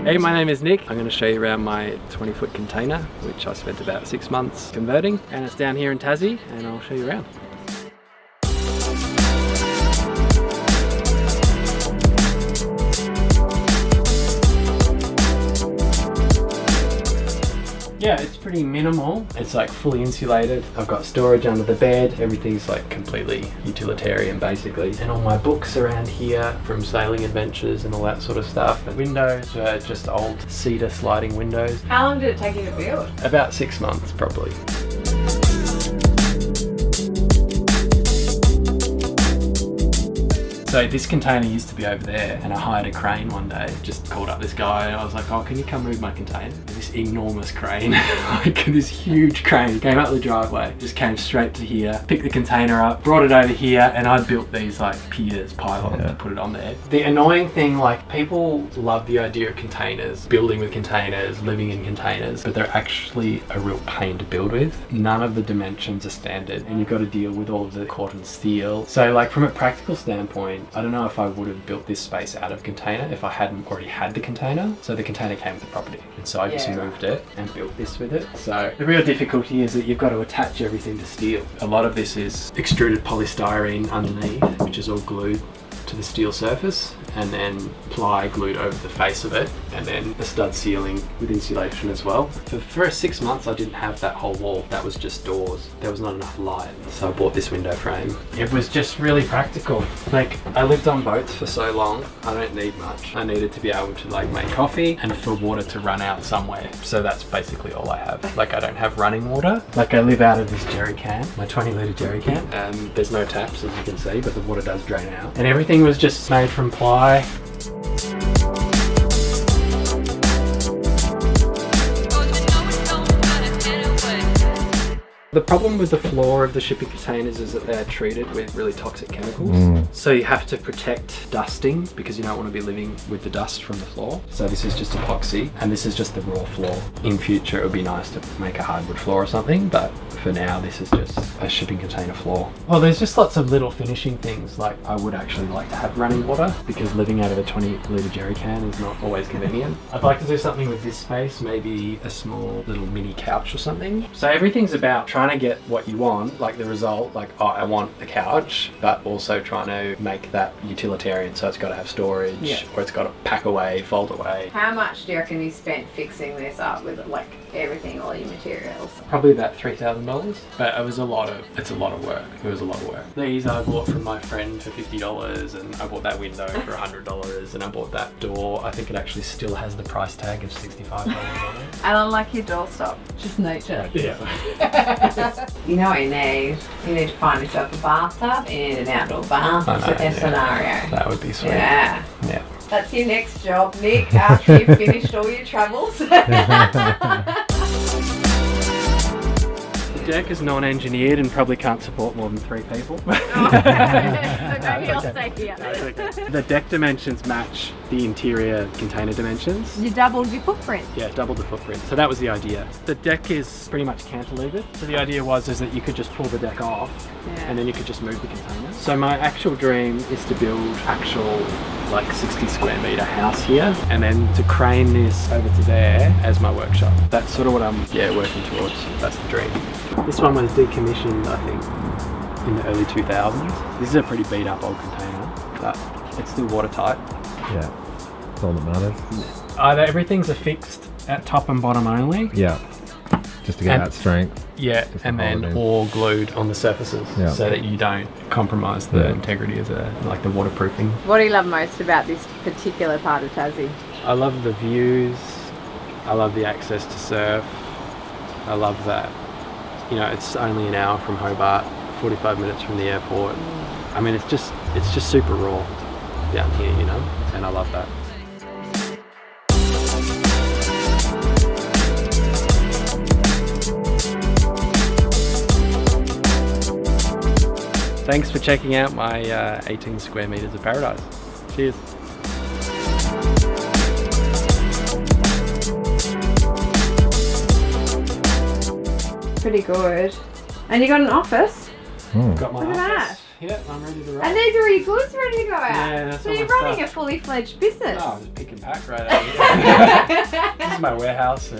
Hey, my name is Nick. I'm going to show you around my 20-foot container, which I spent about 6 months converting, and it's down here in Tassie, and I'll show you around. Yeah, it's pretty minimal. It's like fully insulated. I've got storage under the bed. Everything's like completely utilitarian basically. And all my books around here from sailing adventures and all that sort of stuff. The windows are just old cedar sliding windows. How long did it take you to build? About 6 months probably. So this container used to be over there, and I hired a crane one day. Just called up this guy and I was like, oh, can you come move my container? And this enormous crane, like this huge crane, came up the driveway, just came straight to here, picked the container up, brought it over here, and I built these like piers, pylons to put it on there. The annoying thing, like people love the idea of containers, building with containers, living in containers, but they're actually a real pain to build with. None of the dimensions are standard, and you've got to deal with all of the cordon steel. So like from a practical standpoint, I don't know if I would have built this space out of container if I hadn't already had the container. So the container came with the property, and so I just moved it and built this with it. So the real difficulty is that you've got to attach everything to steel. A lot of this is extruded polystyrene underneath, which is all glued to the steel surface, and then ply glued over the face of it, and then a stud ceiling with insulation as well. For the first 6 months I didn't have that whole wall, that was just doors. There was not enough light, so I bought this window frame. It was just really practical. Like, I lived on boats for so long, I don't need much. I needed to be able to like make coffee and for water to run out somewhere. So that's basically all I have. Like, I don't have running water. Like, I live out of this jerry can, my 20-litre jerry can. There's no taps, as you can see, but the water does drain out. And everything was just made from ply. The problem with the floor of the shipping containers is that they're treated with really toxic chemicals. So you have to protect dusting because you don't want to be living with the dust from the floor. So this is just epoxy, and this is just the raw floor. In future it would be nice to make a hardwood floor or something, but for now this is just a shipping container floor. Well, there's just lots of little finishing things. Like, I would actually like to have running water because living out of a 20-litre jerry can is not always convenient. I'd like to do something with this space, maybe a small little mini couch or something. So everything's about trying to get what you want, like the result, like, oh, I want a couch, but also trying to make that utilitarian. So it's got to have storage, or it's got to pack away, fold away. How much do you reckon you spent fixing this up with like everything, all your materials? Probably about $3,000, but it's a lot of work. It was a lot of work. These I bought from my friend for $50, and I bought that window for $100, and I bought that door. I think it actually still has the price tag of $65 on it. And I like your doorstop, just nature. Yeah. You know what you need? You need to find yourself a bathtub, you need an outdoor bath. Scenario. That would be sweet. Yeah. Yeah. That's your next job, Nick, after you've finished all your travels. The deck is non-engineered and probably can't support more than 3 people. So maybe I'll stay here. The deck dimensions match the interior container dimensions. You doubled your footprint. Yeah, doubled the footprint. So that was the idea. The deck is pretty much cantilevered. So the idea was that you could just pull the deck off and then you could just move the container. So my actual dream is to build actual like 60 square meter house here, and then to crane this over to there as my workshop. That's sort of what I'm working towards. That's the dream. This one was decommissioned, I think, in the early 2000s. This is a pretty beat up old container, but it's still watertight. Yeah, that's all that matters. Everything's affixed at top and bottom only. Yeah, just to get that strength. Yeah, and then all glued on the surfaces so that you don't compromise the integrity of the waterproofing. What do you love most about this particular part of Tassie? I love the views. I love the access to surf. I love that, you know, it's only an hour from Hobart, 45 minutes from the airport. I mean, it's just super raw down here, you know, and I love that. Thanks for checking out my 18 square meters of paradise. Cheers. Pretty good. And you got an office? Got my Look at office. that. Yep, I'm ready to roll. And these are your goods ready to go out? Yeah, that's so all you're my running stuff. a fully fledged business. Oh, I'll just pick and pack right out here. This is my warehouse.